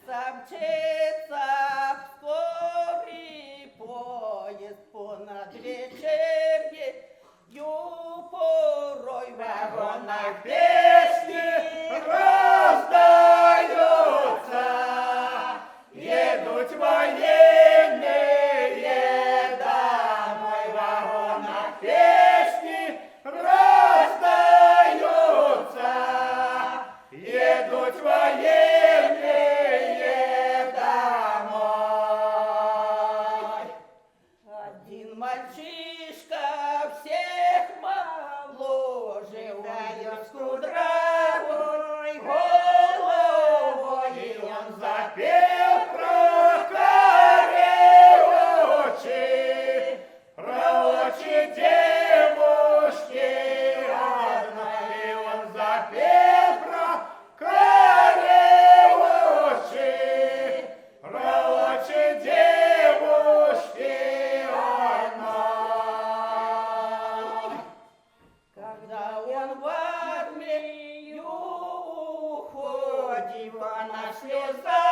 Мчится, мчится скорый поезд понад вечерней порой в вагонах Песни раздаются, едут военные домой. В вагонах песни раздаются, едут военные домой. Один мальчишка всех моложе, ударил с кудрявой головой, И он запел про карие очи, про очи девушки одной. И он запел про карие очи, про очи девушки одной. когда он в армию уходит, она слеза